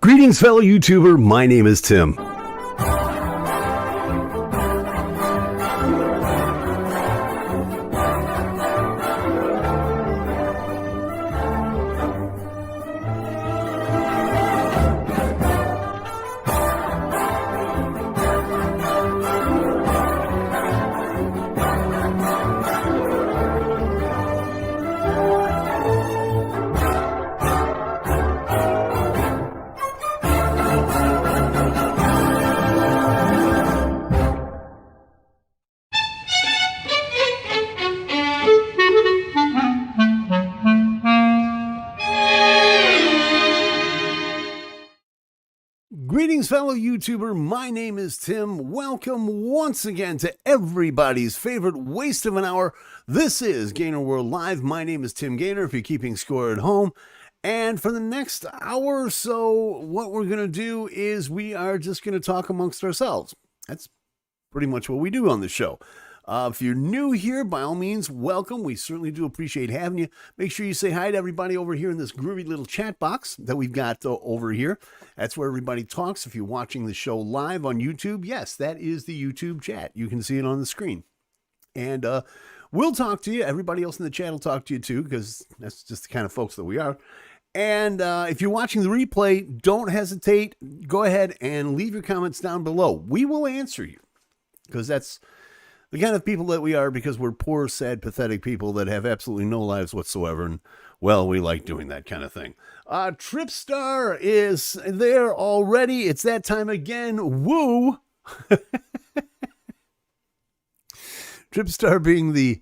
Greetings, fellow YouTuber. My name is Tim. Greetings, fellow YouTuber. My name is Tim. Welcome once again to everybody's favorite waste of an hour. This is GainerWorld Live. My name is Tim Gainer, if you're keeping score at home. And for the next hour or so, what we're going to do is we are just going to talk amongst ourselves. That's pretty much what we do on the show. If you're new here, by all means, welcome. We certainly do appreciate having you. Make sure you say hi to everybody over here in this groovy little chat box that we've got over here. That's where everybody talks. If you're watching the show live on YouTube, yes, that is the YouTube chat. You can see it on the screen. And we'll talk to you. Everybody else in the chat will talk to you too, because that's just the kind of folks that we are. And if you're watching the replay, don't hesitate. Go ahead and leave your comments down below. We will answer you, because that's the kind of people that we are, because we're poor, sad, pathetic people that have absolutely no lives whatsoever. And, well, we like doing that kind of thing. Tripstar is there already. It's that time again. Woo! Tripstar being the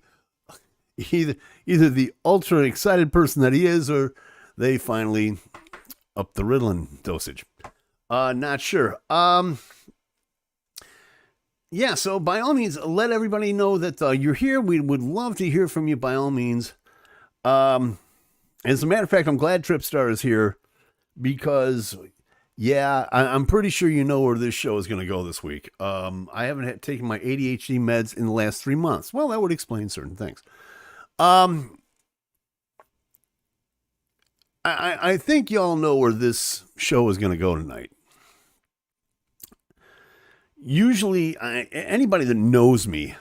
either the ultra excited person that he is, or they finally upped the Ritalin dosage. Not sure. Yeah, so by all means, let everybody know that you're here. We would love to hear from you by all means. As a matter of fact, I'm glad Tripstar is here because, yeah, I'm pretty sure you know where this show is going to go this week. I haven't taken my ADHD meds in the last 3 months. Well, that would explain certain things. I think y'all know where this show is going to go tonight. Usually, anybody that knows me,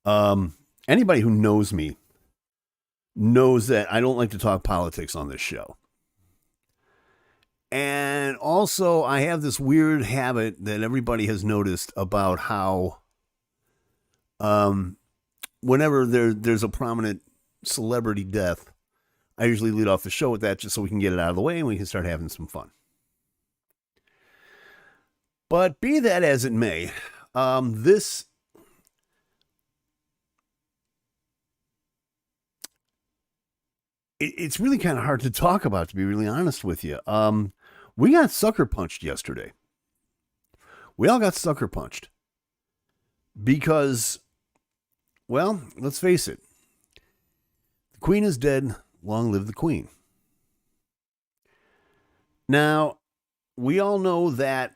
anybody who knows me knows that I don't like to talk politics on this show. And also, I have this weird habit that everybody has noticed about how whenever there's a prominent celebrity death, I usually lead off the show with that just so we can get it out of the way and we can start having some fun. But be that as it may, it's really kind of hard to talk about, to be really honest with you. We got sucker punched yesterday. We all got sucker punched because, well, let's face it. The Queen is dead. Long live the Queen. Now, we all know that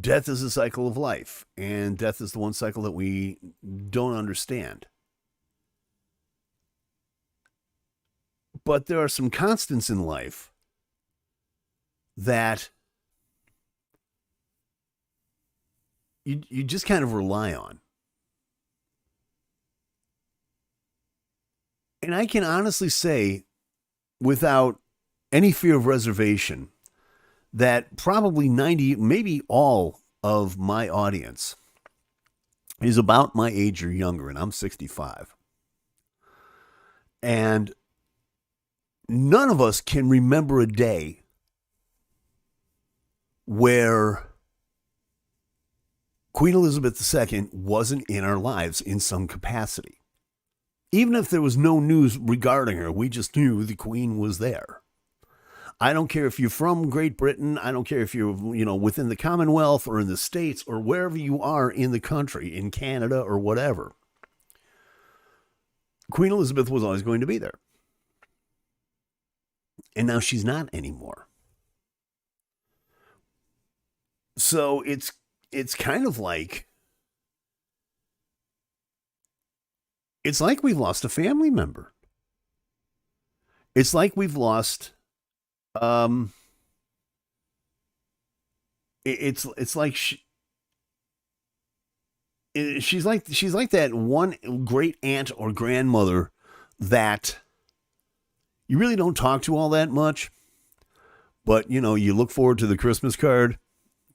death is a cycle of life, and death is the one cycle that we don't understand. But there are some constants in life that you just kind of rely on. And I can honestly say, without any fear of reservation, that probably 90, maybe all of my audience is about my age or younger, and I'm 65. And none of us can remember a day where Queen Elizabeth II wasn't in our lives in some capacity. Even if there was no news regarding her, we just knew the Queen was there. I don't care if you're from Great Britain. I don't care if you're, within the Commonwealth or in the States or wherever you are in the country, in Canada or whatever. Queen Elizabeth was always going to be there. And now she's not anymore. So it's kind of like, it's like we've lost a family member. It's like we've lost Um, it's like she's like that one great aunt or grandmother that you really don't talk to all that much, but you look forward to the Christmas card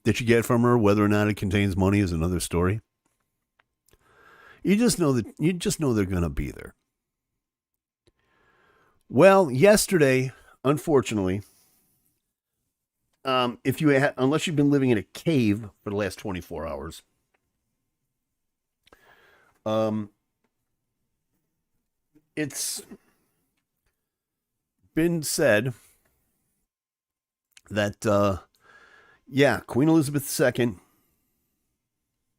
that you get from her. Whether or not it contains money is another story. You just know they're gonna be there. Well, yesterday, unfortunately, if unless you've been living in a cave for the last 24 hours, um, it's been said that yeah, Queen Elizabeth II,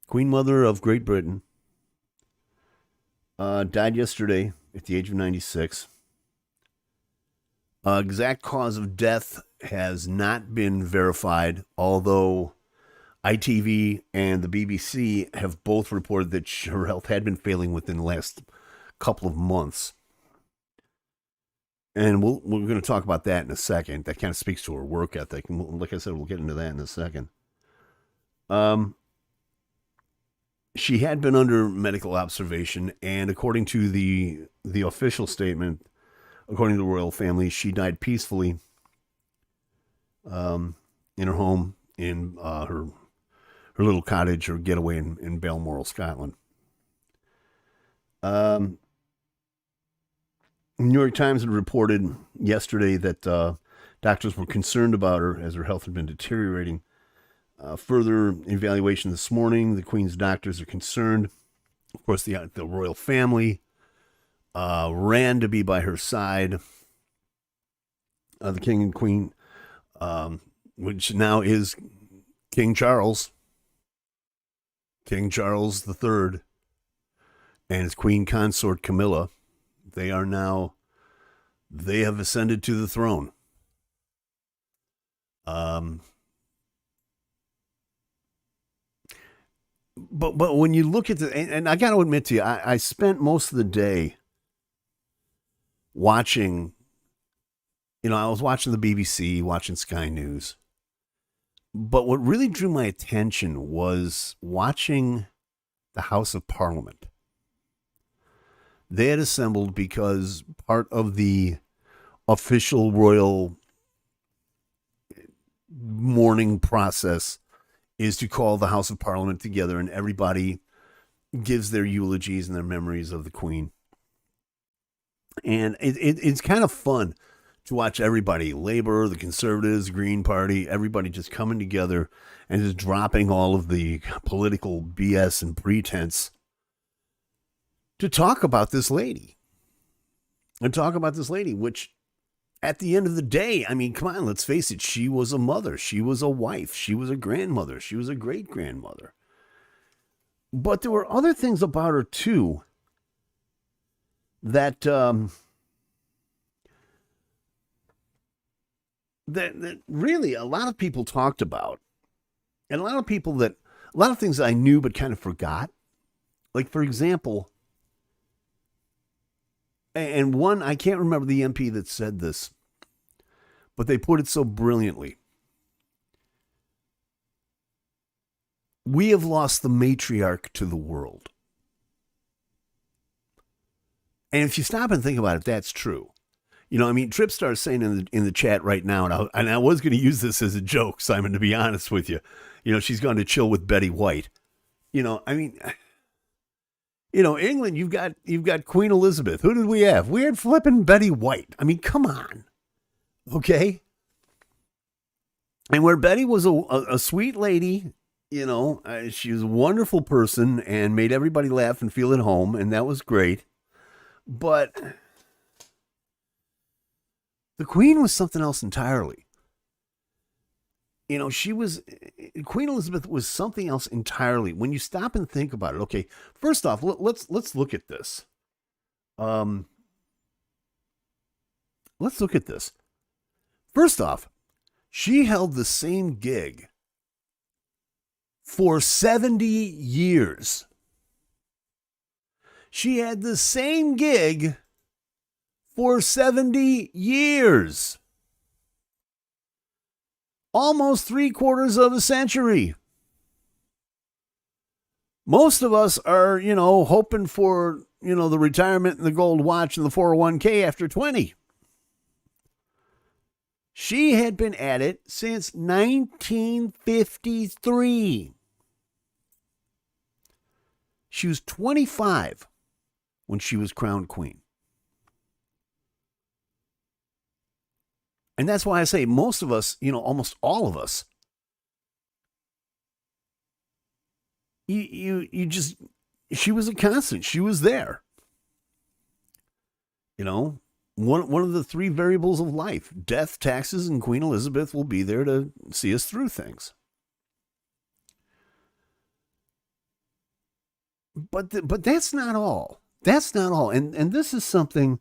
Queen Mother of Great Britain, died yesterday at the age of 96. Exact cause of death has not been verified, although ITV and the BBC have both reported that her health had been failing within the last couple of months. And we're going to talk about that in a second. That kind of speaks to her work ethic. And like I said, we'll get into that in a second. She had been under medical observation, and according to the official statement, according to the royal family, she died peacefully in her home in her little cottage or getaway in Balmoral, Scotland. New York Times had reported yesterday that doctors were concerned about her as her health had been deteriorating. Further evaluation this morning, the Queen's doctors are concerned. Of course, the royal family ran to be by her side. The King and Queen, which now is King Charles III, and his Queen Consort Camilla. They have ascended to the throne. But when you look at and I got to admit to you, I spent most of the day watching, I was watching the BBC, watching Sky News. But what really drew my attention was watching the House of Parliament. They had assembled because part of the official royal mourning process is to call the House of Parliament together, and everybody gives their eulogies and their memories of the Queen. And it's kind of fun to watch everybody, Labor, the Conservatives, Green Party, everybody just coming together and just dropping all of the political BS and pretense to talk about this lady. Which at the end of the day, I mean, come on, let's face it, she was a mother, she was a wife, she was a grandmother, she was a great-grandmother. But there were other things about her, too, that that really a lot of people talked about, and a lot of things I knew but kind of forgot. Like, for example, and one, I can't remember the MP that said this, but they put it so brilliantly. We have lost the matriarch to the world. And if you stop and think about it, that's true. Tripstar's saying in the chat right now, and I was going to use this as a joke, Simon, to be honest with you. She's gone to chill with Betty White. England, you've got Queen Elizabeth. Who did we have? We had flipping Betty White. I mean, come on. Okay? And where Betty was a sweet lady, she was a wonderful person and made everybody laugh and feel at home, and that was great. But the Queen was something else entirely. Queen Elizabeth was something else entirely. When you stop and think about it, okay, first off, let's look at this. Let's look at this. First off, she held the same gig for 70 years. She had the same gig for 70 years. almost 3/4 of a century. Most of us are, hoping for, the retirement and the gold watch and the 401k after 20. She had been at it since 1953. She was 25 when she was crowned queen. And that's why I say most of us, almost all of us, she was a constant. She was there. One of the three variables of life: death, taxes, and Queen Elizabeth will be there to see us through things. But that's not all. That's not all. And this is something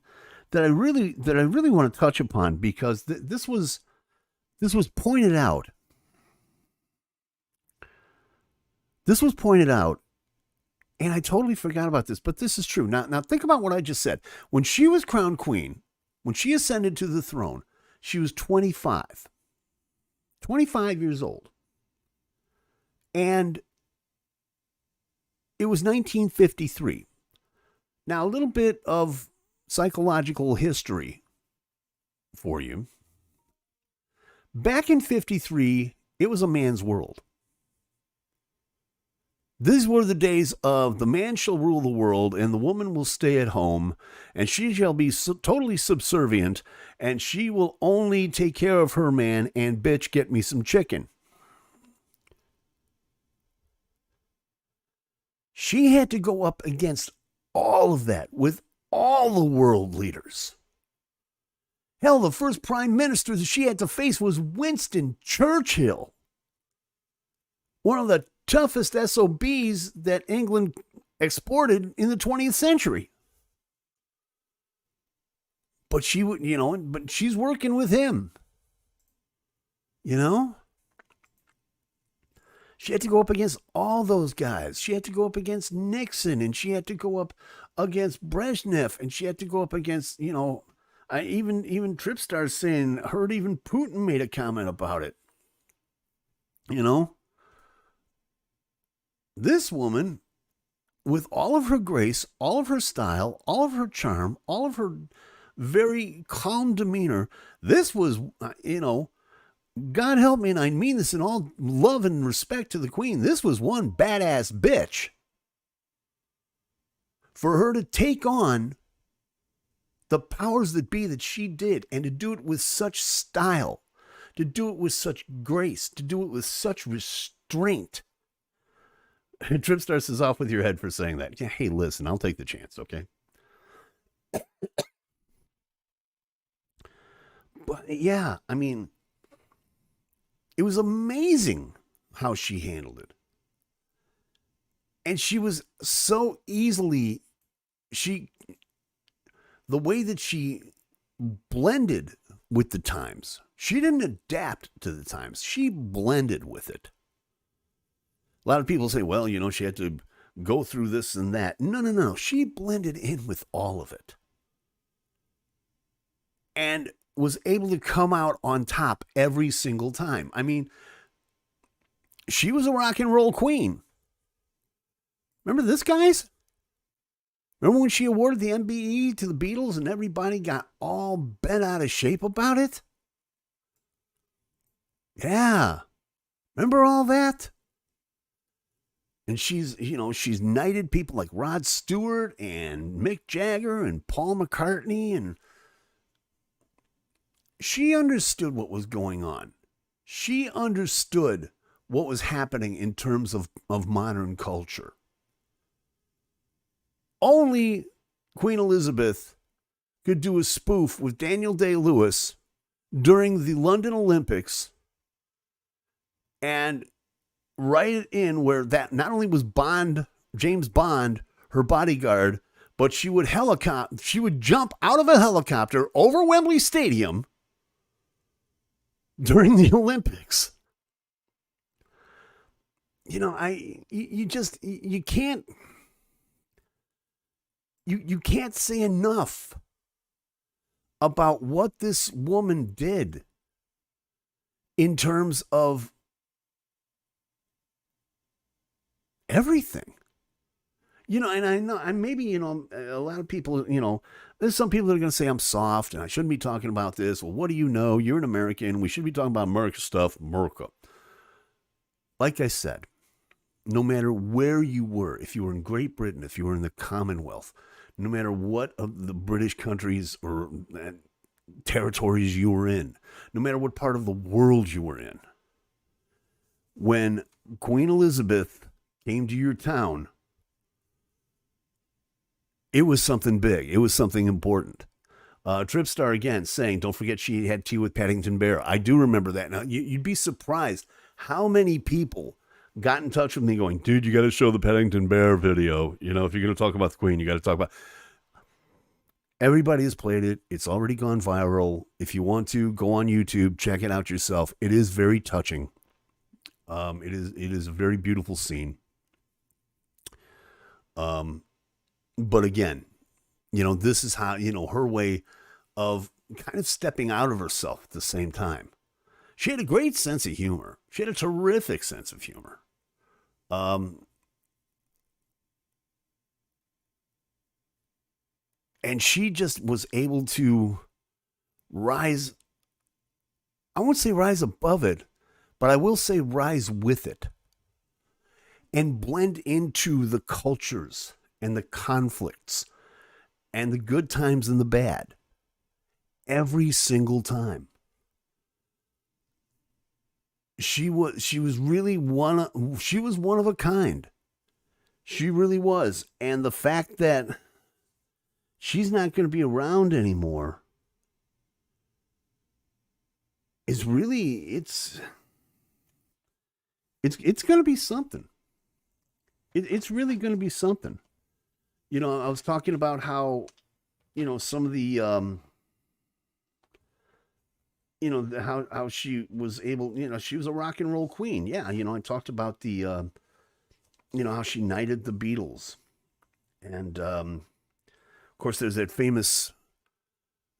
that I really want to touch upon, because this was pointed out. This was pointed out, and I totally forgot about this, but this is true. Now think about what I just said. When she was crowned queen, when she ascended to the throne, she was 25. 25 years old. And it was 1953. Now, a little bit of psychological history for you. Back in 53, it was a man's world. These were the days of the man shall rule the world and the woman will stay at home, and she shall be totally subservient, and she will only take care of her man, and bitch, get me some chicken. She had to go up against all of that with all the world leaders. Hell, the first prime minister that she had to face was Winston Churchill, one of the toughest SOBs that England exported in the 20th century. But she would, but she's working with him. She had to go up against all those guys. She had to go up against Nixon, and she had to go up against Brezhnev, and she had to go up against, even Tripstar's saying, heard even Putin made a comment about it. This woman, with all of her grace, all of her style, all of her charm, all of her very calm demeanor, this was, God help me, and I mean this in all love and respect to the Queen, this was one badass bitch. For her to take on the powers that be that she did, and to do it with such style, to do it with such grace, to do it with such restraint. Tripstar says, off with your head for saying that. Yeah, hey, listen, I'll take the chance, okay? But yeah, I mean, it was amazing how she handled it. And she was so easily, the way that she blended with the times. She didn't adapt to the times. She blended with it. A lot of people say, well, she had to go through this and that. No. She blended in with all of it. And was able to come out on top every single time. I mean, she was a rock and roll queen. Remember this, guys? Remember when she awarded the MBE to the Beatles and everybody got all bent out of shape about it? Yeah. Remember all that? And she's knighted people like Rod Stewart and Mick Jagger and Paul McCartney, and she understood what was going on. She understood what was happening in terms of modern culture. Only Queen Elizabeth could do a spoof with Daniel Day-Lewis during the London Olympics and write it in where that not only was James Bond, her bodyguard, but she would jump out of a helicopter over Wembley Stadium during the Olympics. You can't say enough about what this woman did in terms of everything. And I know, and maybe, a lot of people, there's some people that are going to say I'm soft and I shouldn't be talking about this. Well, what do you know? You're an American. We should be talking about America stuff. America. Like I said, no matter where you were, if you were in Great Britain, if you were in the Commonwealth, no matter what of the British countries or territories you were in, no matter what part of the world you were in, when Queen Elizabeth came to your town, it was something big. It was something important. Tripstar again saying, don't forget she had tea with Paddington Bear. I do remember that. Now, you'd be surprised how many people got in touch with me going, dude, you got to show the Paddington Bear video. If you're going to talk about the Queen, you got to talk about... Everybody has played it. It's already gone viral. If you want to, go on YouTube, check it out yourself. It is very touching. It is a very beautiful scene. But again, this is how, her way of kind of stepping out of herself at the same time. She had a great sense of humor. She had a terrific sense of humor. And she just was able to rise. I won't say rise above it, but I will say rise with it and blend into the cultures and the conflicts and the good times and the bad every single time. She was really one of a kind. She really was. And the fact that she's not going to be around anymore is really, it's going to be something. It's really going to be something. I was talking about how, some of the, how she was able, she was a rock and roll queen. Yeah. I talked about the, how she knighted the Beatles. And, of course, there's that famous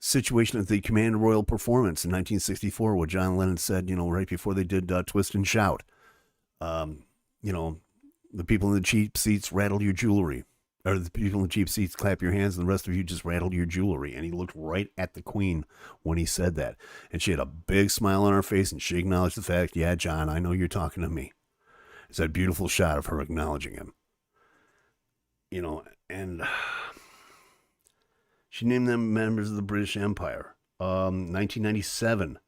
situation at the Command Royal performance in 1964 where John Lennon said, right before they did Twist and Shout, the people in the cheap seats rattle your jewelry. Or the people in the cheap seats clap your hands and the rest of you just rattle your jewelry. And he looked right at the Queen when he said that. And she had a big smile on her face and she acknowledged the fact, yeah, John, I know you're talking to me. It's that beautiful shot of her acknowledging him. And she named them members of the British Empire. 1997,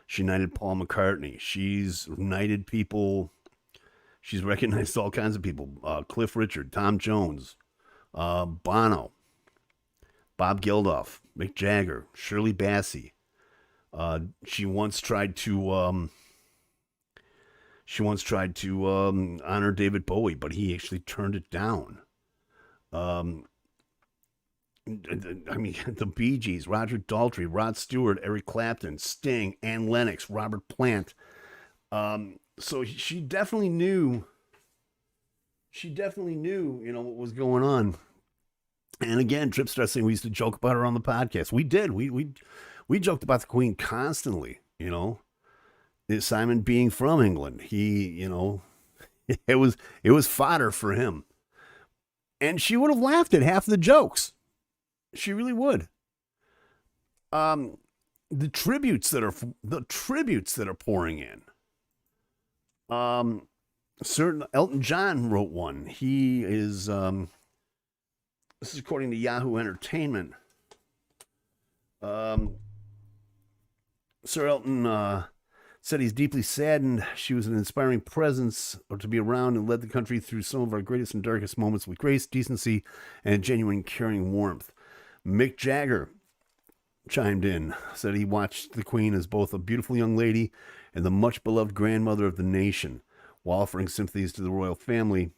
she knighted Paul McCartney. She's knighted people. She's recognized all kinds of people. Cliff Richard, Tom Jones, Bono, Bob Geldof, Mick Jagger, Shirley Bassey. She once tried to honor David Bowie, but he actually turned it down. The Bee Gees, Roger Daltrey, Rod Stewart, Eric Clapton, Sting, Ann Lennox, Robert Plant. So she definitely knew. What was going on. And again, Tripstar saying we used to joke about her on the podcast. We did. We joked about the Queen constantly. Simon being from England, he, it was fodder for him. And she would have laughed at half the jokes. She really would. The tributes that are pouring in. Certain Elton John wrote one. He is this is according to Yahoo Entertainment. Sir Elton said he's deeply saddened. She was an inspiring presence or to be around and led the country through some of our greatest and darkest moments with grace, decency, and genuine caring warmth. Mick Jagger chimed in, said he watched the Queen as both a beautiful young lady and the much beloved grandmother of the nation, while offering sympathies to the royal family.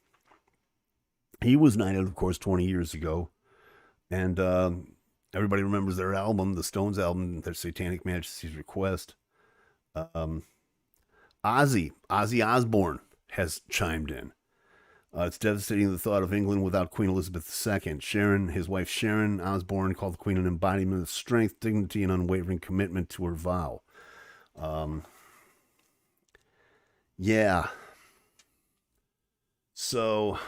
He was knighted, of course, 20 years ago, and everybody remembers their album, the Stones album, their Satanic Majesty's Request. Ozzy Osbourne has chimed in. It's devastating the thought of England without Queen Elizabeth II. His wife Sharon Osbourne, called the Queen an embodiment of strength, dignity, and unwavering commitment to her vow. Yeah. So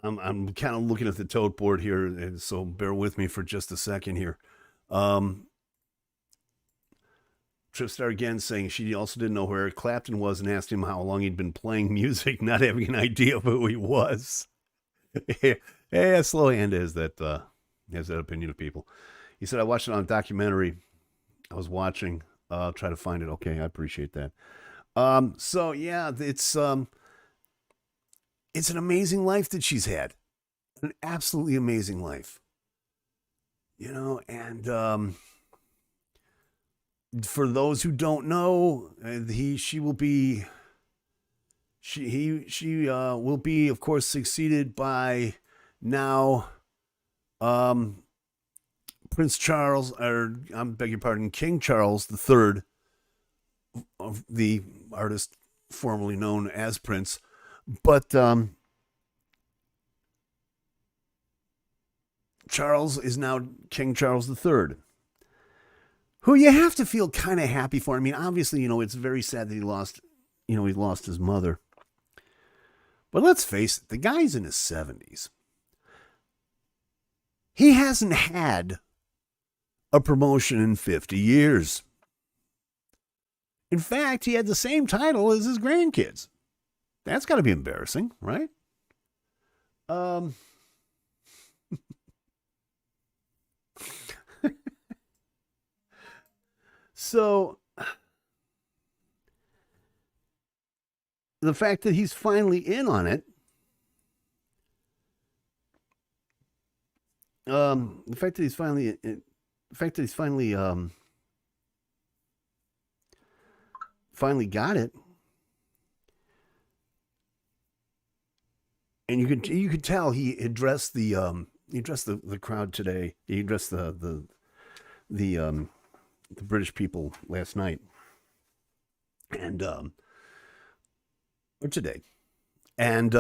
I'm kind of looking at the tote board here, and so bear with me for just a second here. Um, Tripstar again saying she also didn't know who Eric Clapton was and asked him how long he'd been playing music, not having an idea of who he was. Yeah, Slow Hand has that opinion of people. He said I watched it on a documentary. I was watching. I'll try to find it. Okay, I appreciate that. So yeah, it's an amazing life that she's had. An absolutely amazing life. And for those who don't know, he she will be she will be, of course, succeeded by now um Prince Charles, or I beg your pardon, King Charles III, of the artist formerly known as Prince. But Charles is now King Charles III, who you have to feel kind of happy for. I mean, obviously, it's very sad that he lost his mother. But let's face it, the guy's in his 70s. He hasn't had a promotion in 50 years. In fact, he had the same title as his grandkids. That's got to be embarrassing, right? So the fact that he's finally in on it, the fact that he's finally, finally got it, and you could tell he addressed the crowd today. He addressed the British people last night, and or today, and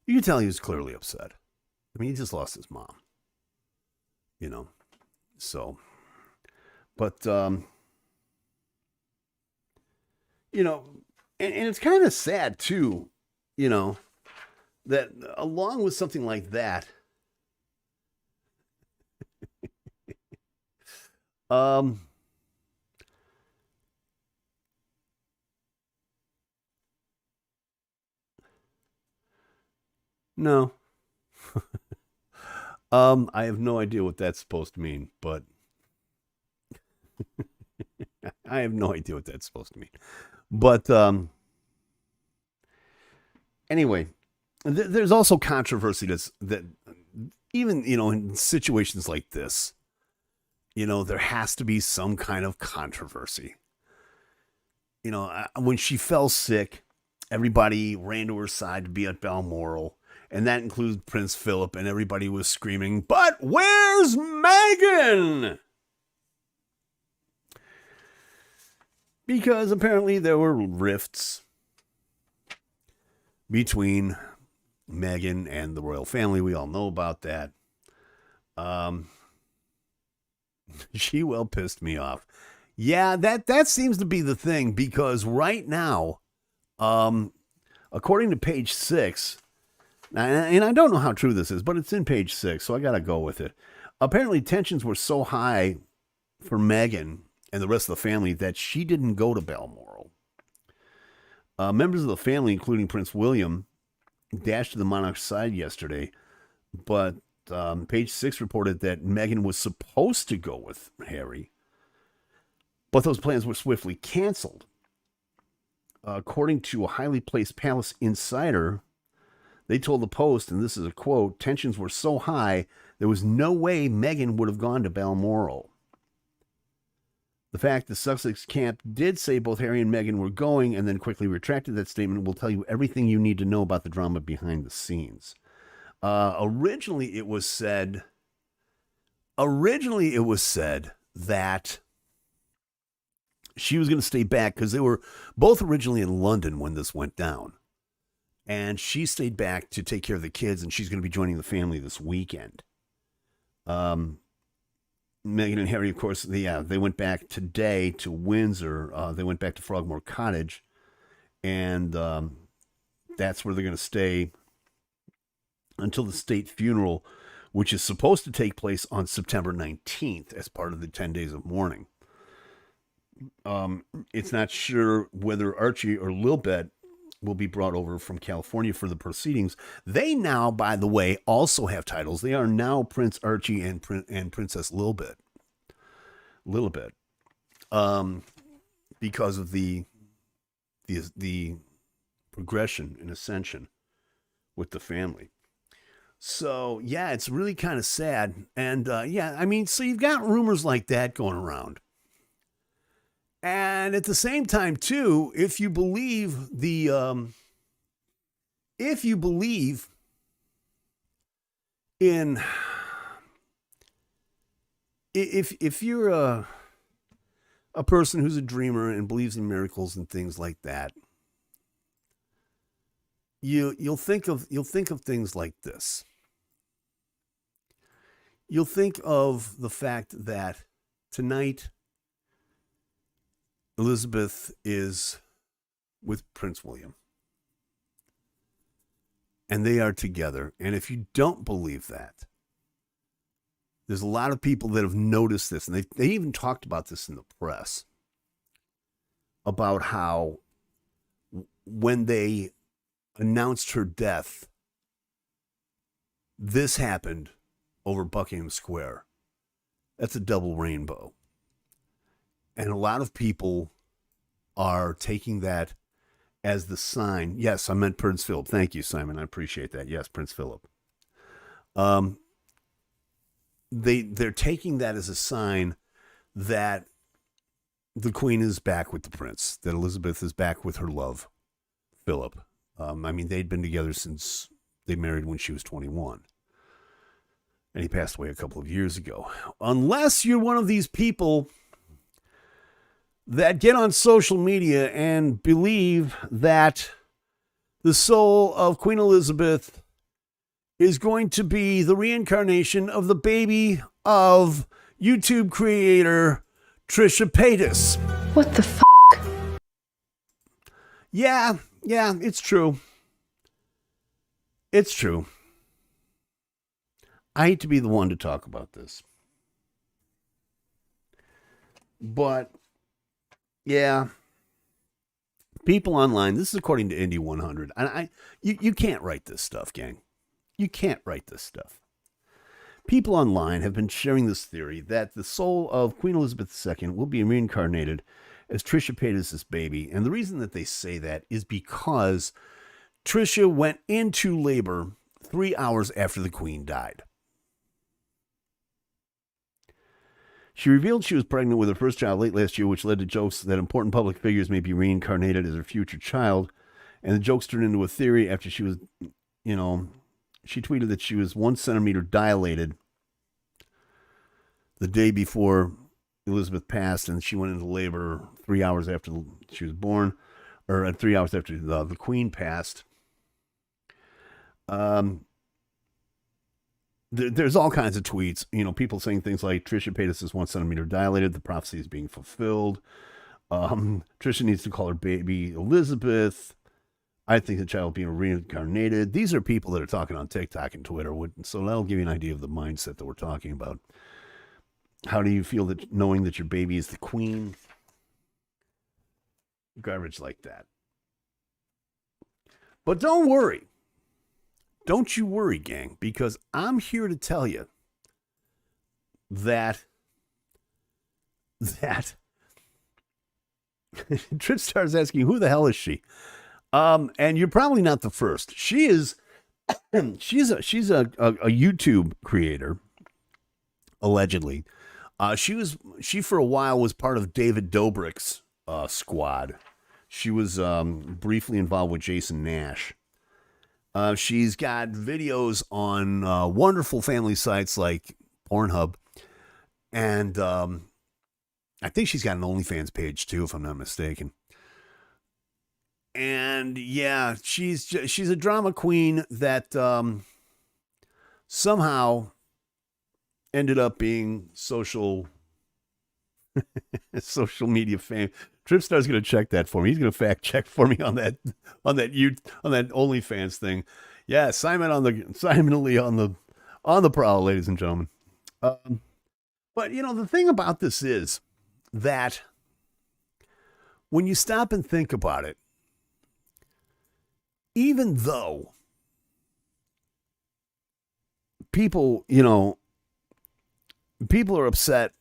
you can tell he was clearly upset. I mean, he just lost his mom, so, but and it's kind of sad too, that along with something like that, um, no, I have no idea what that's supposed to mean, but I have no idea what that's supposed to mean. But anyway, there's also controversy that even in situations like this, there has to be some kind of controversy. When she fell sick, everybody ran to her side to be at Balmoral, and that includes Prince Philip, and everybody was screaming, "But where's Meghan?" Because apparently there were rifts between Meghan and the royal family. We all know about that. She well pissed me off. Yeah, that seems to be the thing, because right now, according to page 6, and I don't know how true this is, but it's in page 6, so I got to go with it. Apparently, tensions were so high for Meghan and the rest of the family that she didn't go to Balmoral. Members of the family, including Prince William, dashed to the monarch's side yesterday, but page 6 reported that Meghan was supposed to go with Harry, but those plans were swiftly canceled. According to a highly placed palace insider, they told the Post, and this is a quote, "Tensions were so high, there was no way Meghan would have gone to Balmoral." The fact the Sussex camp did say both Harry and Meghan were going and then quickly retracted that statement will tell you everything you need to know about the drama behind the scenes. Originally, it was said that she was going to stay back because they were both originally in London when this went down. And she stayed back to take care of the kids, and she's going to be joining the family this weekend. Meghan and Harry, of course, they went back today to Windsor. They went back to Frogmore Cottage, and that's where they're going to stay until the state funeral, which is supposed to take place on September 19th as part of the 10 days of mourning. It's not sure whether Archie or Lilbet will be brought over from California for the proceedings. They now, by the way, also have titles. They are now Prince Archie and Princess Lilbet. Because of the progression and ascension with the family. So, yeah, it's really kind of sad. And, so you've got rumors like that going around. And at the same time, too, if you believe if you're a person who's a dreamer and believes in miracles and things like that, you'll think of things like this. You'll think of the fact that tonight Elizabeth is with Prince William. And they are together. And if you don't believe that, there's a lot of people that have noticed this. And they even talked about this in the press. About how when they announced her death, this happened over Buckingham Square. That's a double rainbow. And a lot of people are taking that as the sign. Yes, I meant Prince Philip. Thank you, Simon. I appreciate that. Yes, Prince Philip. They're taking that as a sign that the Queen is back with the Prince, that Elizabeth is back with her love, Philip. They'd been together since they married when she was 21. And he passed away a couple of years ago. Unless you're one of these people that get on social media and believe that the soul of Queen Elizabeth is going to be the reincarnation of the baby of YouTube creator Trisha Paytas. What the f***? Yeah, it's true. It's true. I hate to be the one to talk about this. But, yeah, people online, this is according to Indy 100. And you can't write this stuff, gang. You can't write this stuff. People online have been sharing this theory that the soul of Queen Elizabeth II will be reincarnated as Trisha Paytas' baby. And the reason that they say that is because Trisha went into labor 3 hours after the Queen died. She revealed she was pregnant with her first child late last year, which led to jokes that important public figures may be reincarnated as her future child. And the jokes turned into a theory after she was, she tweeted that she was 1 centimeter dilated the day before Elizabeth passed, and she went into labor 3 hours after she was born, or 3 hours after the Queen passed. There's all kinds of tweets, people saying things like Trisha Paytas is 1 centimeter dilated. The prophecy is being fulfilled. Trisha needs to call her baby Elizabeth. I think the child being reincarnated. These are people that are talking on TikTok and Twitter. So that'll give you an idea of the mindset that we're talking about. How do you feel that knowing that your baby is the Queen? Garbage like that. But don't worry. Don't you worry, gang, because I'm here to tell you that Tritstar's asking, who the hell is she? And you're probably not the first. She is, she's a YouTube creator, allegedly. She for a while was part of David Dobrik's squad. She was briefly involved with Jason Nash. She's got videos on wonderful family sites like Pornhub. And I think she's got an OnlyFans page too, if I'm not mistaken. And yeah, she's a drama queen that somehow ended up being social media fame. Tripstar's going to check that for me. He's going to fact check for me on that OnlyFans thing. Yeah, Simon Lee on the prowl, ladies and gentlemen. But the thing about this is that when you stop and think about it, even though people are upset,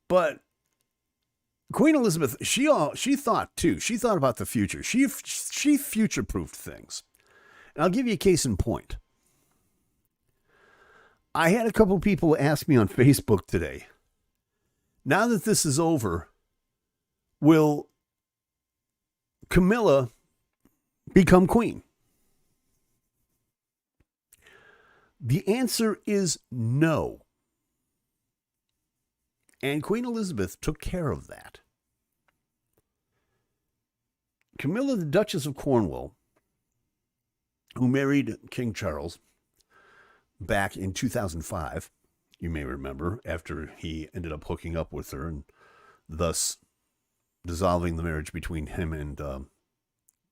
but Queen Elizabeth, she thought too. She thought about the future. She future-proofed things. And I'll give you a case in point. I had a couple people ask me on Facebook today, now that this is over, will Camilla become queen? The answer is no. And Queen Elizabeth took care of that. Camilla, the Duchess of Cornwall, who married King Charles back in 2005, you may remember, after he ended up hooking up with her and thus dissolving the marriage between him and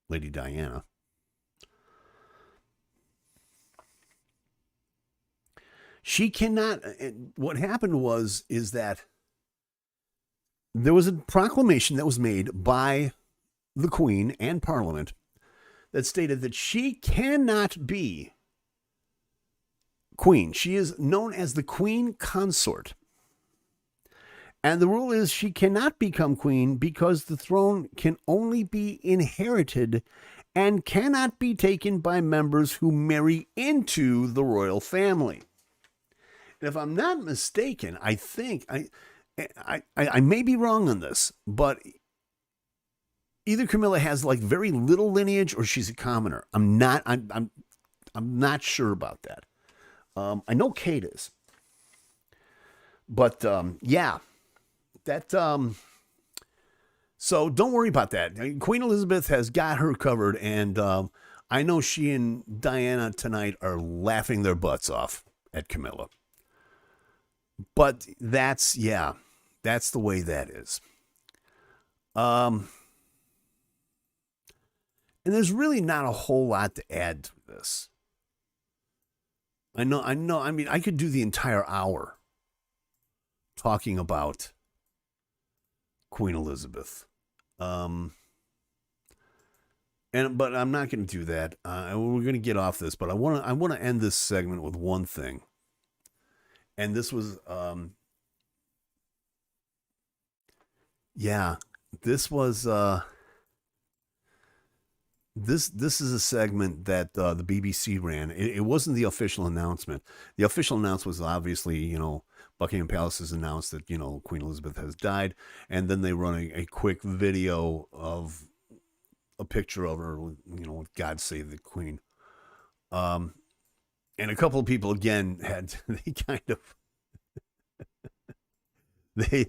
Lady Diana. She cannot, what happened is that there was a proclamation that was made by the Queen and Parliament that stated that she cannot be queen. She is known as the Queen Consort. And the rule is she cannot become queen because the throne can only be inherited and cannot be taken by members who marry into the royal family. And if I'm not mistaken, I think I may be wrong on this, but either Camilla has like very little lineage or she's a commoner. I'm not sure about that. I know Kate is, but yeah, that so don't worry about that. Queen Elizabeth has got her covered, and I know she and Diana tonight are laughing their butts off at Camilla. But that's the way that is. And there's really not a whole lot to add to this. I know. I mean, I could do the entire hour talking about Queen Elizabeth. But I'm not going to do that. We're going to get off this, but I want to end this segment with one thing. And this was, this was, this is a segment that the BBC ran. It wasn't the official announcement. The official announcement was obviously, Buckingham Palace has announced that, Queen Elizabeth has died. And then they run a quick video of a picture of her, with God Save the Queen. And a couple of people again they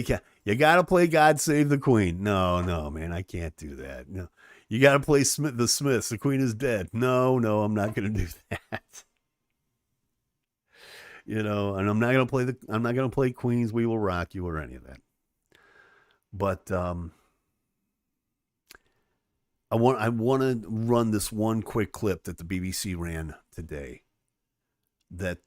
can't. You gotta play God Save the Queen. No, man, I can't do that. No, you gotta play the Smiths. The Queen is dead. No, I'm not gonna do that. And I'm not gonna play Queens We Will Rock You or any of that. But I want to run this one quick clip that the BBC ran today. That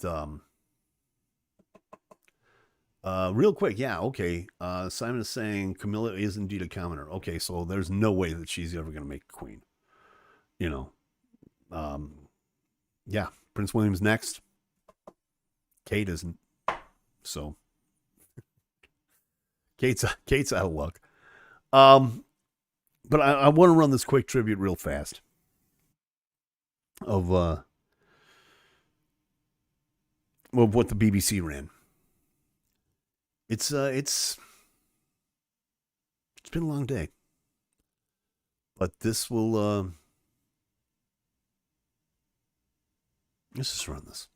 real quick, okay. Simon is saying Camilla is indeed a commoner. Okay, so there's no way that she's ever going to make a queen. Prince William's next. Kate isn't. So Kate's out of luck. But I want to run this quick tribute real fast of what the BBC ran. It's been a long day, but this will let's just run this.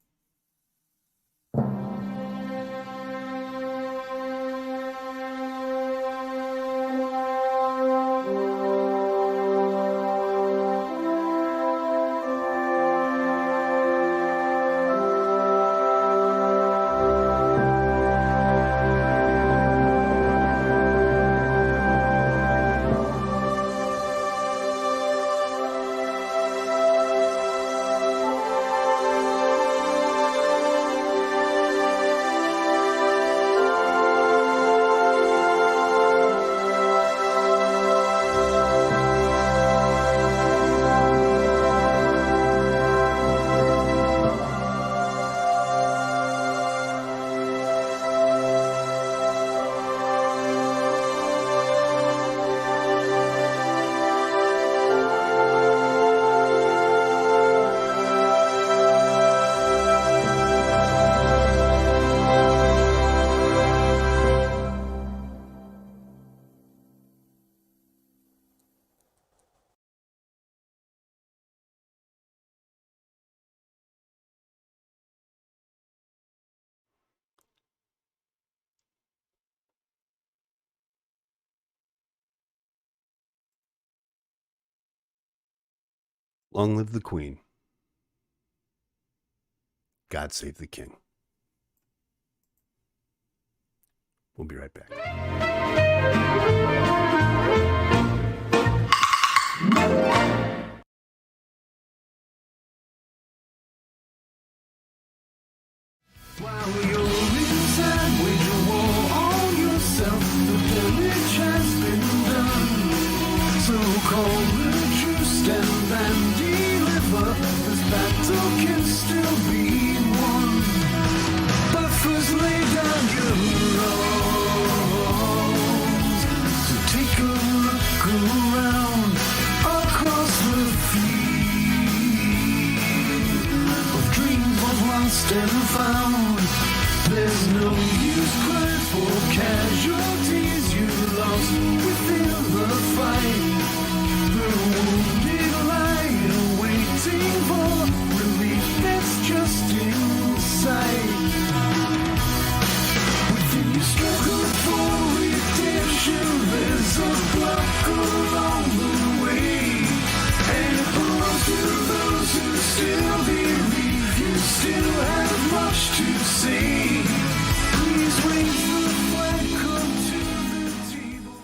Long live the Queen. God save the King. We'll be right back. While you're inside, wage a war on yourself. The damage has been done. So call the truce and deliver. This battle can still be won. But first lay down your arms. So take a look around across the field of dreams both lost and found. There's no use crying for casualties you lost within the fight. The wounded lie waiting for relief that's just inside. Within your struggle for redemption, there's a block along the way, and it belongs to those who still believe. You still have much to say. Please raise the flag, come to the table.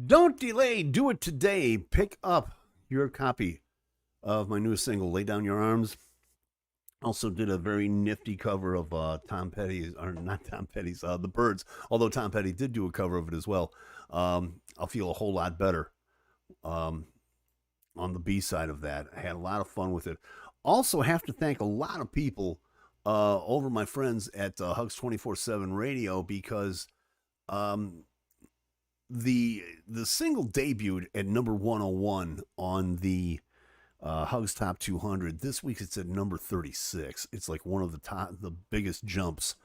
Don't delay, do it today. Pick up your copy of my newest single, Lay Down Your Arms. Also did a very nifty cover of Tom Petty's, or not Tom Petty's, The Byrds, although Tom Petty did do a cover of it as well. I'll feel a whole lot better on the B side of that. I had a lot of fun with it. Also have to thank a lot of people over my friends at Hugs 24/7 Radio, because the single debuted at number 101 on the Hugs Top 200. This week it's at number 36. It's like one of the biggest jumps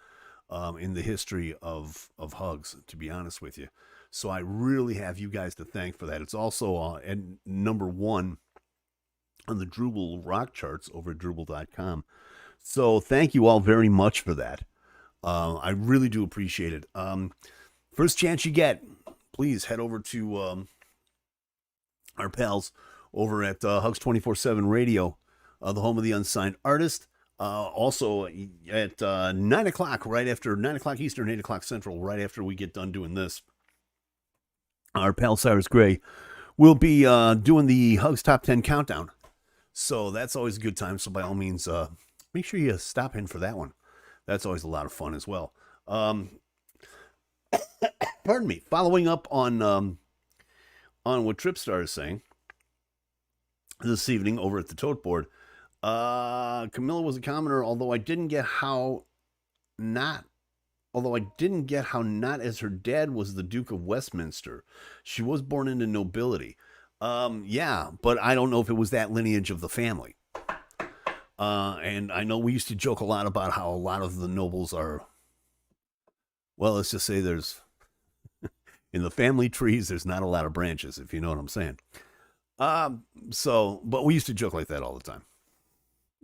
in the history of Hugs, to be honest with you. So I really have you guys to thank for that. It's also at number 1 on the Drupal rock charts over at Drupal.com. So thank you all very much for that. I really do appreciate it. First chance you get, please head over to our pals over at Hugs 24/7 Radio, the home of the unsigned artist. Also at 9 o'clock, right after 9 o'clock Eastern, 8 o'clock Central, right after we get done doing this, our pal Cyrus Gray will be doing the Hugs Top 10 Countdown. So that's always a good time. So by all means, make sure you stop in for that one. That's always a lot of fun as well. Pardon me. Following up on what Tripstar is saying this evening over at the Tote Board, Camilla was a commenter, although I didn't get how not as her dad was the Duke of Westminster. She was born into nobility. Yeah, but I don't know if it was that lineage of the family. And I know we used to joke a lot about how a lot of the nobles are, well, let's just say there's, in the family trees, there's not a lot of branches, if you know what I'm saying. But we used to joke like that all the time.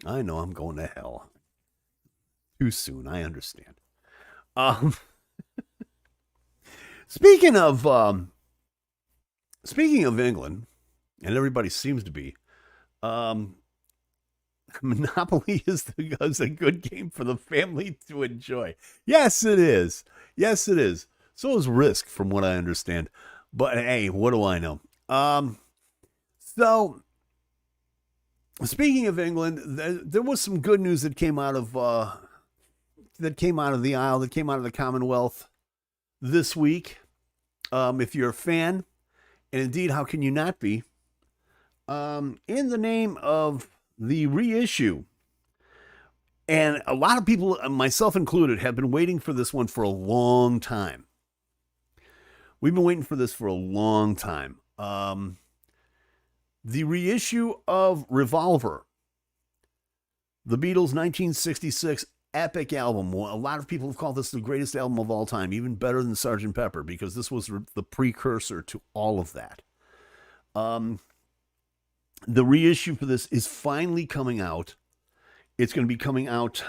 I know I'm going to hell. Too soon, I understand. Speaking of England, and everybody seems to be, Monopoly is a good game for the family to enjoy. Yes, it is. Yes, it is. So is Risk, from what I understand. But hey, what do I know? So, speaking of England, there was some good news that came out of the Isle, that came out of the Commonwealth this week. If you're a fan, and indeed, how can you not be? In the name of the reissue. And a lot of people, myself included, have been waiting for this one for a long time. We've been waiting for this for a long time. The reissue of Revolver, the Beatles' 1966 epic album. A lot of people have called this the greatest album of all time, even better than Sgt. Pepper, because this was the precursor to all of that. The reissue for this is finally coming out. It's going to be coming out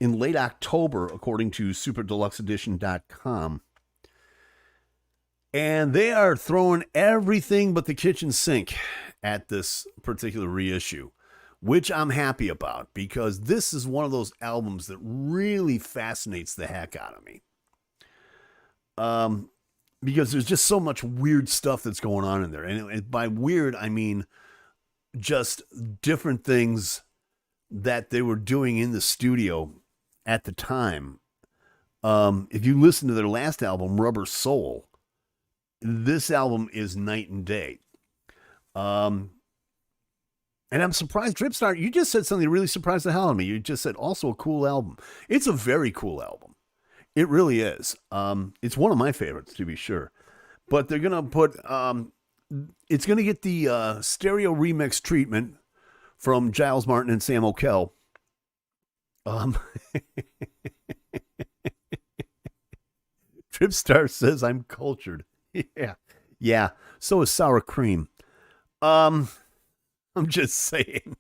in late October, according to SuperDeluxeEdition.com. And they are throwing everything but the kitchen sink at this particular reissue, which I'm happy about, because this is one of those albums that really fascinates the heck out of me. Because there's just so much weird stuff that's going on in there. And by weird, I mean just different things that they were doing in the studio at the time. If you listen to their last album, Rubber Soul, this album is night and day. And I'm surprised, Dripstar, you just said something that really surprised the hell out of me. You just said also a cool album. It's a very cool album. It really is. It's one of my favorites, to be sure. But they're going to put, it's going to get the stereo remix treatment from Giles Martin and Sam O'Kell. Tripstar says I'm cultured. Yeah. So is sour cream. I'm just saying.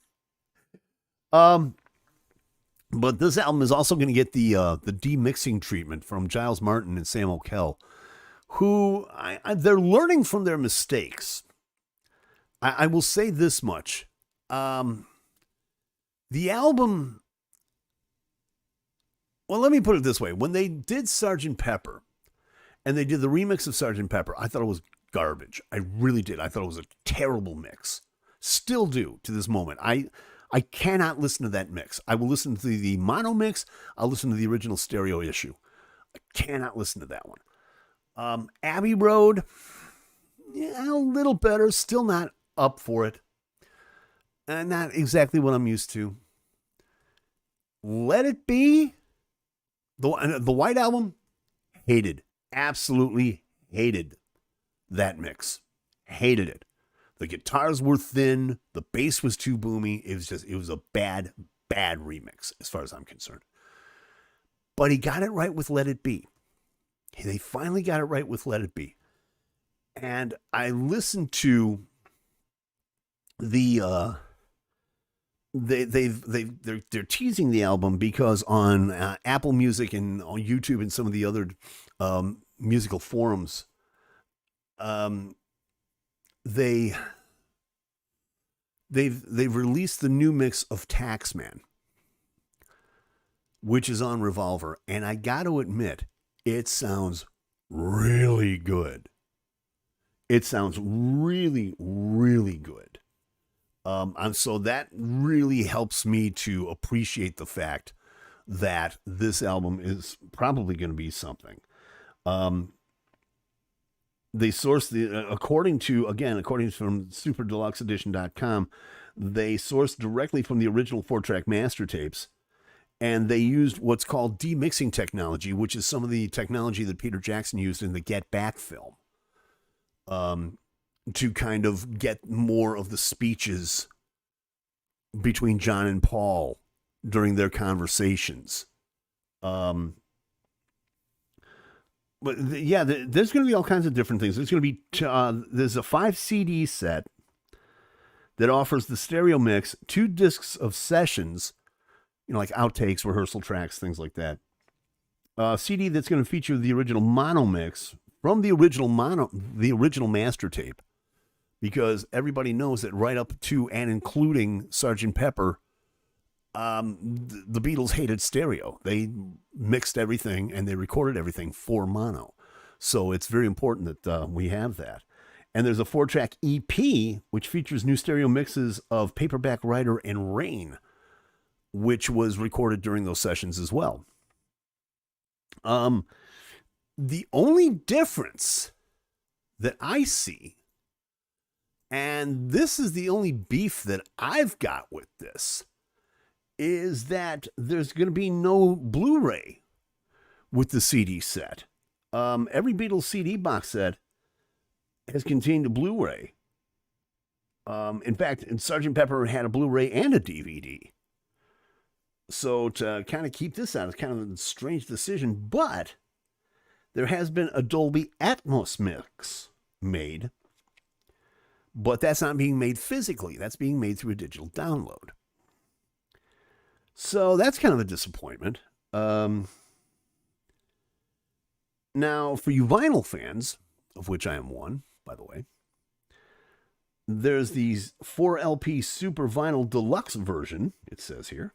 But this album is also going to get the demixing treatment from Giles Martin and Sam O'Kell, who they're learning from their mistakes. I will say this much. The album, well, let me put it this way. When they did Sgt. Pepper, and they did the remix of Sgt. Pepper, I thought it was garbage. I really did. I thought it was a terrible mix. Still do to this moment. I cannot listen to that mix. I will listen to the mono mix. I'll listen to the original stereo issue. I cannot listen to that one. Abbey Road, yeah, a little better. Still not up for it. Not exactly what I'm used to. Let It Be, the White Album, hated. Absolutely hated that mix. Hated it. The guitars were thin. The bass was too boomy. It was a bad remix as far as I'm concerned. But he got it right with Let It Be. They finally got it right with Let It Be. And I listened to the they're teasing the album because on Apple Music and on YouTube and some of the other musical forums, they've released the new mix of Taxman, which is on Revolver, and I got to admit, it sounds really good. It sounds really, really good. And so that really helps me to appreciate the fact that this album is probably going to be something. They sourced according to from SuperDeluxeEdition.com, they sourced directly from the original 4-track master tapes, and they used what's called demixing technology, which is some of the technology that Peter Jackson used in the Get Back film, to kind of get more of the speeches between John and Paul during their conversations. But yeah, there's going to be all kinds of different things. There's going to be there's a 5 CD set that offers the stereo mix, 2 discs of sessions, like outtakes, rehearsal tracks, things like that. A CD that's going to feature the original mono mix from the original master tape, because everybody knows that right up to and including Sgt. Pepper, the Beatles hated stereo. They mixed everything and they recorded everything for mono. So it's very important that we have that. And there's a 4-track EP, which features new stereo mixes of Paperback Writer and Rain, which was recorded during those sessions as well. The only difference that I see, and this is the only beef that I've got with this, is that there's going to be no Blu-ray with the CD set. Every Beatles CD box set has contained a Blu-ray. In fact, Sgt. Pepper had a Blu-ray and a DVD. So to kind of keep this out is kind of a strange decision, but there has been a Dolby Atmos mix made, but that's not being made physically. That's being made through a digital download. So that's kind of a disappointment. Um, Now, for you vinyl fans, of which I am one, by the way, there's these 4 LP Super Vinyl Deluxe version, it says here,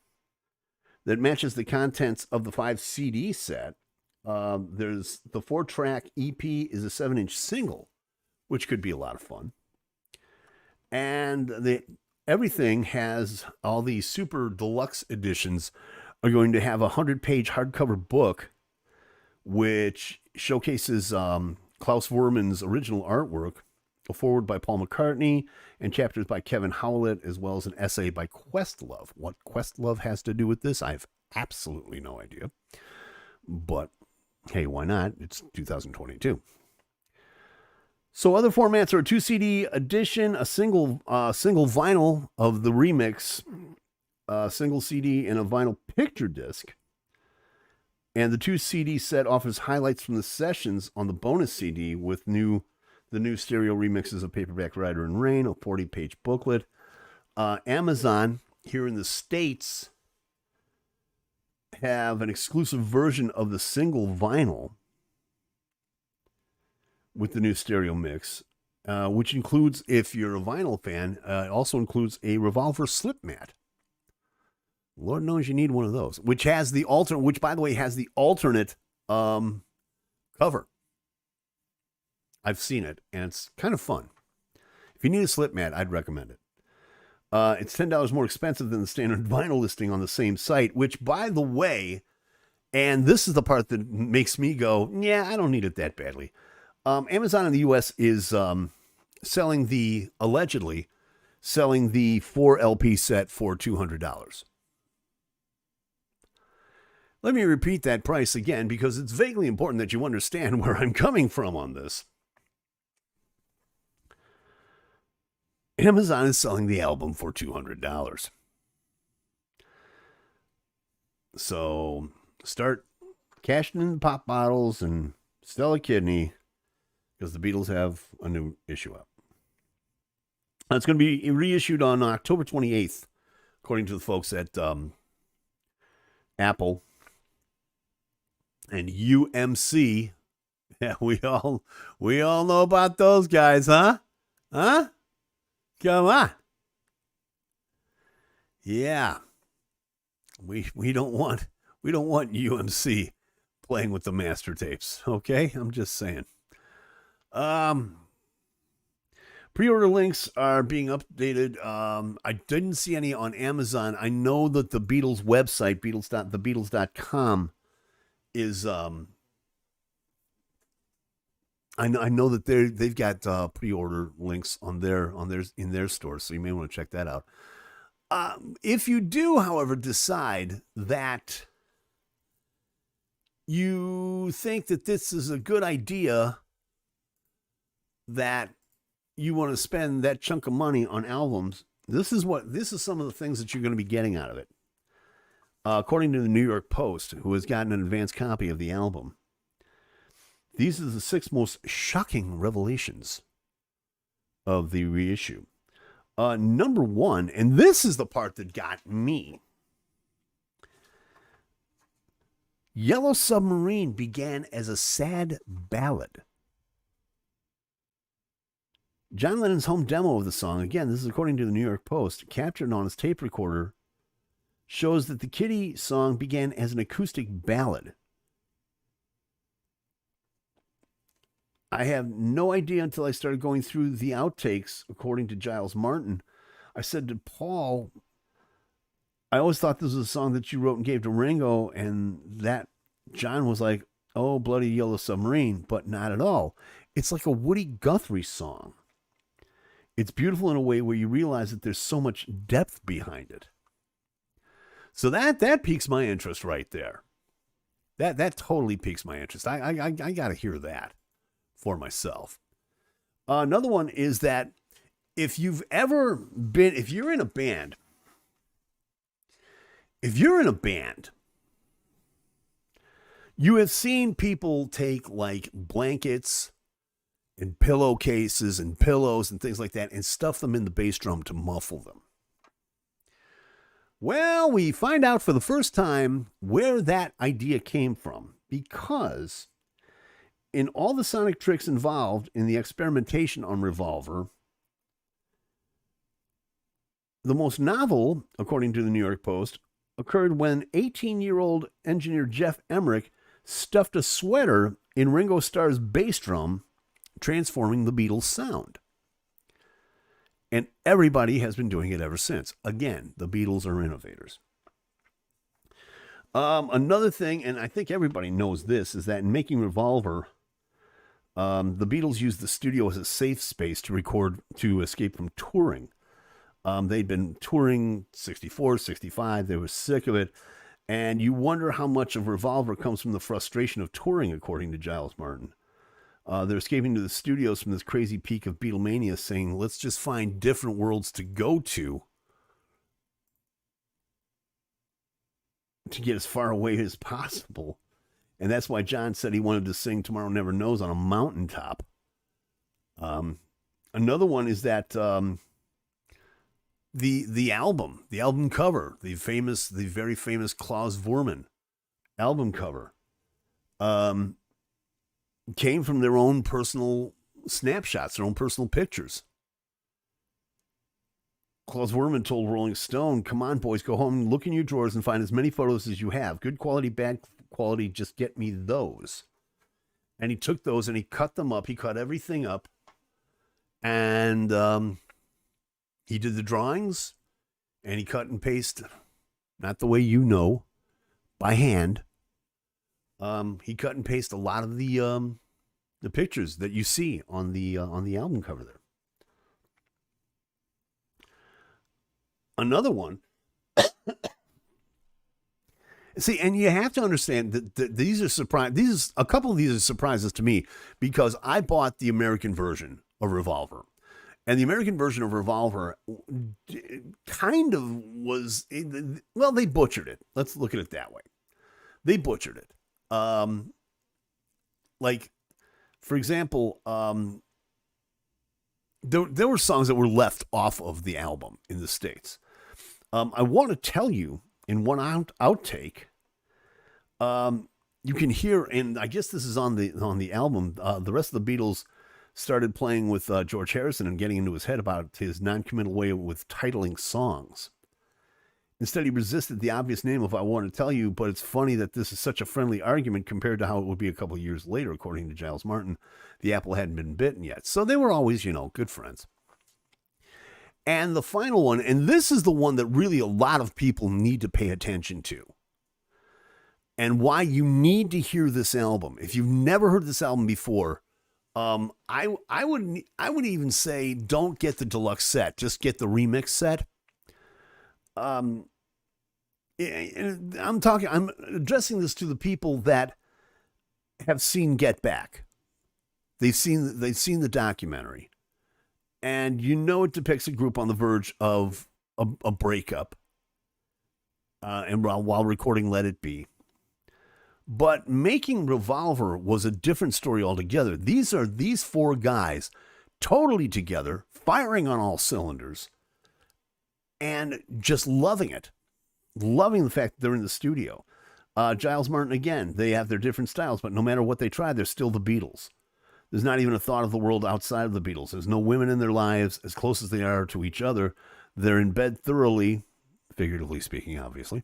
that matches the contents of the 5 CD set. There's the 4-track EP is a 7-inch single, which could be a lot of fun. And everything has all these super deluxe editions are going to have a 100-page hardcover book, which showcases Klaus Werman's original artwork, a foreword by Paul McCartney, and chapters by Kevin Howlett, as well as an essay by Questlove. What Questlove has to do with this, I have absolutely no idea. But hey, why not? It's 2022. So other formats are a 2 CD edition, a single vinyl of the remix, a single CD, and a vinyl picture disc. And the 2 CD set offers highlights from the sessions on the bonus CD with the new stereo remixes of Paperback Rider and Rain, a 40-page booklet. Amazon here in the States have an exclusive version of the single vinyl with the new stereo mix, which includes, if you're a vinyl fan, it also includes a Revolver slip mat. Lord knows you need one of those, which has the alternate, which by the way has the alternate cover. I've seen it, and it's kind of fun. If you need a slip mat, I'd recommend it. It's $10 more expensive than the standard vinyl listing on the same site, which, by the way, and this is the part that makes me go, yeah, I don't need it that badly. Amazon in the U.S. is allegedly selling the 4 LP set for $200. Let me repeat that price again, because it's vaguely important that you understand where I'm coming from on this. Amazon is selling the album for $200. So start cashing in the pop bottles and sell a kidney, because the Beatles have a new issue out. It's going to be reissued on October 28th, according to the folks at Apple and UMC. Yeah, we all know about those guys, huh? Huh? Come on. Yeah. We don't want UMC playing with the master tapes, okay? I'm just saying. Pre-order links are being updated. I didn't see any on Amazon. I know that the Beatles website, thebeatles.com, is I know that they've got pre-order links in their store, so you may want to check that out. If you do, however, decide that you think that this is a good idea, that you want to spend that chunk of money on albums, this is some of the things that you're going to be getting out of it. According to the New York Post, who has gotten an advance copy of the album, these are the 6 most shocking revelations of the reissue. Number 1, and this is the part that got me. Yellow Submarine began as a sad ballad. John Lennon's home demo of the song, again, this is according to the New York Post, captured on his tape recorder, shows that the Kitty song began as an acoustic ballad. I have no idea until I started going through the outtakes, according to Giles Martin. I said to Paul, I always thought this was a song that you wrote and gave to Ringo, and that John was like, oh, Bloody Yellow Submarine, but not at all. It's like a Woody Guthrie song. It's beautiful in a way where you realize that there's so much depth behind it. So that piques my interest right there. That totally piques my interest. I got to hear that for myself. Another one is that if you're in a band, you have seen people take like blankets and pillowcases and pillows and things like that and stuff them in the bass drum to muffle them. Well, we find out for the first time where that idea came from, because in all the sonic tricks involved in the experimentation on Revolver, the most novel, according to the New York Post, occurred when 18-year-old engineer Jeff Emmerich stuffed a sweater in Ringo Starr's bass drum, transforming the Beatles' sound. And everybody has been doing it ever since. Again, the Beatles are innovators. Another thing, and I think everybody knows this, is that in making Revolver, the Beatles used the studio as a safe space to record, to escape from touring. They'd been touring 64, 65. They were sick of it. And you wonder how much of Revolver comes from the frustration of touring, according to Giles Martin. They're escaping to the studios from this crazy peak of Beatlemania, saying, let's just find different worlds to go to get as far away as possible. And that's why John said he wanted to sing Tomorrow Never Knows on a mountaintop. Another one is that the album cover, the very famous Klaus Vormann album cover, came from their own personal snapshots, their own personal pictures. Klaus Vormann told Rolling Stone, come on, boys, go home, look in your drawers and find as many photos as you have. Good quality, bad quality, just get me those. And he took those and he cut them up. He cut everything up. And he did the drawings. And he cut and pasted, not the way you know, by hand. He cut and pasted a lot of the pictures that you see on the album cover there. Another one. See, and you have to understand that these are a couple of these are surprises to me, because I bought the American version of Revolver. And the American version of Revolver kind of was, well, they butchered it. Let's look at it that way. They butchered it. Like, for example, there were songs that were left off of the album in the States. I want to tell you, in one outtake, you can hear, and I guess this is on the album, the rest of the Beatles started playing with George Harrison and getting into his head about his non-committal way with titling songs. Instead, he resisted the obvious name of I Want to Tell You, but it's funny that this is such a friendly argument compared to how it would be a couple of years later, according to Giles Martin. The apple hadn't been bitten yet. So they were always, good friends. And the final one, and this is the one that really a lot of people need to pay attention to, and why you need to hear this album. If you've never heard this album before, I would even say don't get the deluxe set, just get the remix set. I'm addressing this to the people that have seen Get Back. They've seen the documentary, and it depicts a group on the verge of a breakup, and while recording Let It Be. But making Revolver was a different story altogether. These are these four guys totally together, firing on all cylinders, and just loving it. Loving the fact that they're in the studio. Giles Martin, again, they have their different styles, but no matter what they try, they're still the Beatles. There's not even a thought of the world outside of the Beatles. There's no women in their lives. As close as they are to each other, they're in bed thoroughly, figuratively speaking, obviously.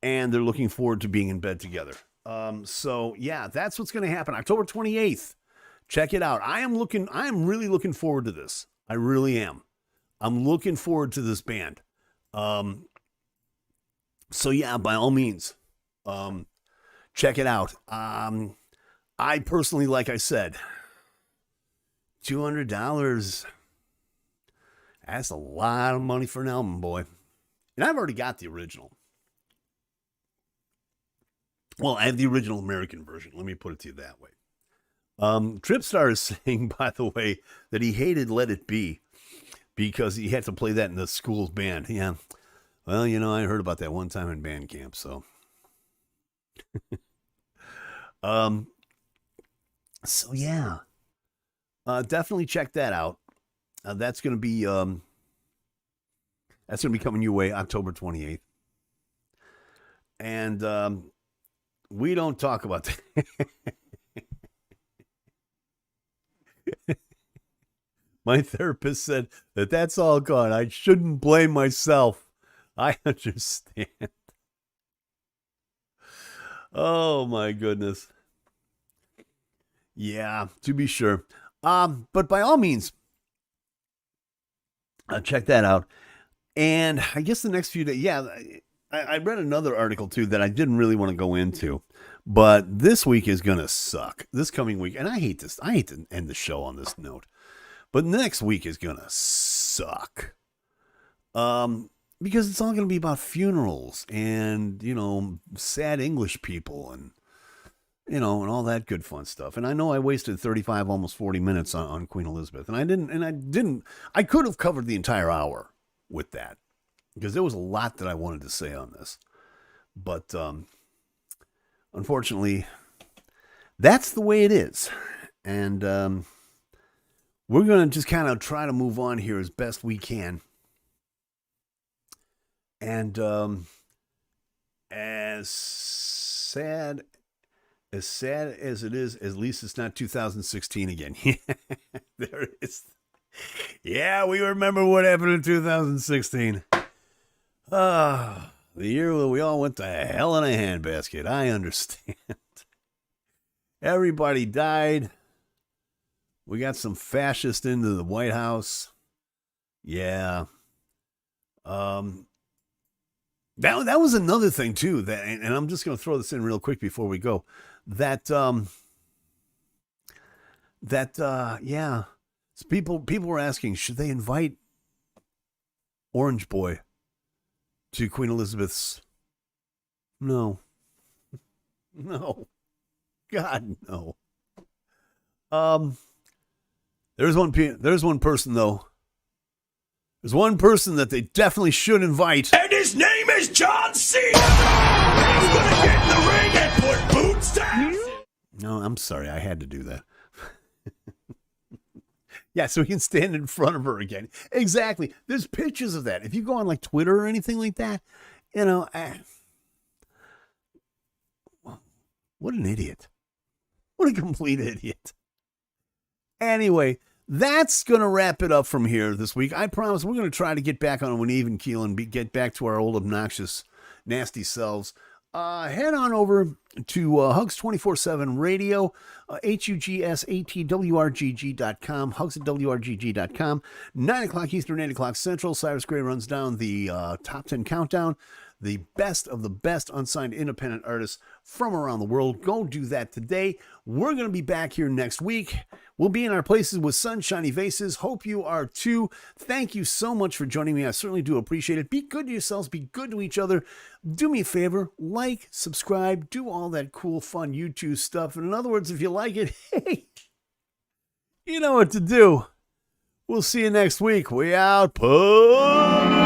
And they're looking forward to being in bed together. So yeah, that's what's going to happen. October 28th. Check it out. I am really looking forward to this. I really am. I'm looking forward to this band. So yeah, by all means, check it out. I personally, like I said, $200, that's a lot of money for an album, boy. And I've already got the original. Well, I have the original American version. Let me put it to you that way. Tripstar is saying, by the way, that he hated Let It Be because he had to play that in the school's band. Yeah. Well, I heard about that one time in band camp, so. So yeah. Definitely check that out. That's going to be, That's going to be coming your way October 28th. And we don't talk about that. My therapist said that that's all gone. I shouldn't blame myself. I understand. Oh, my goodness. Yeah, to be sure. But by all means, check that out. And I guess the next few days, I read another article, too, that I didn't really want to go into. But this week is going to suck. This coming week. And I hate this. I hate to end the show on this note. But next week is going to suck. Because it's all going to be about funerals and, sad English people and, and all that good fun stuff. And I know I wasted 35, almost 40 minutes on Queen Elizabeth. And I could have covered the entire hour with that because there was a lot that I wanted to say on this. But unfortunately, that's the way it is. And we're going to just kind of try to move on here as best we can. And as sad as it is, at least it's not 2016 again. There it is. Yeah, we remember what happened in 2016. The year where we all went to hell in a handbasket. I understand. Everybody died. We got some fascists into the White House. Yeah. That was another thing too. That, and I'm just going to throw this in real quick before we go. So people were asking, should they invite Orange Boy to Queen Elizabeth's? No. God, no. There's one person though. There's one person that they definitely should invite. And his name is John Cena! And he's gonna get in the ring and put boots down! No, I'm sorry. I had to do that. Yeah, so he can stand in front of her again. Exactly. There's pictures of that. If you go on like Twitter or anything like that, what an idiot. What a complete idiot. Anyway, that's going to wrap it up from here this week. I promise we're going to try to get back on an even keel and get back to our old obnoxious, nasty selves. Head on over to Hugs 24/7 Radio, HUGSATWRGG.com, hugs at WRGG.com. 9 o'clock Eastern, 8 o'clock Central. Cyrus Gray runs down the top 10 countdown. The best of the best unsigned independent artists from around the world. Go do that today. We're going to be back here next week. We'll be in our places with sunshiny faces. Hope you are too. Thank you so much for joining me. I certainly do appreciate it. Be good to yourselves. Be good to each other. Do me a favor. Like, subscribe, do all that cool, fun YouTube stuff. And in other words, if you like it, hey, you know what to do. We'll see you next week. We out. Puss.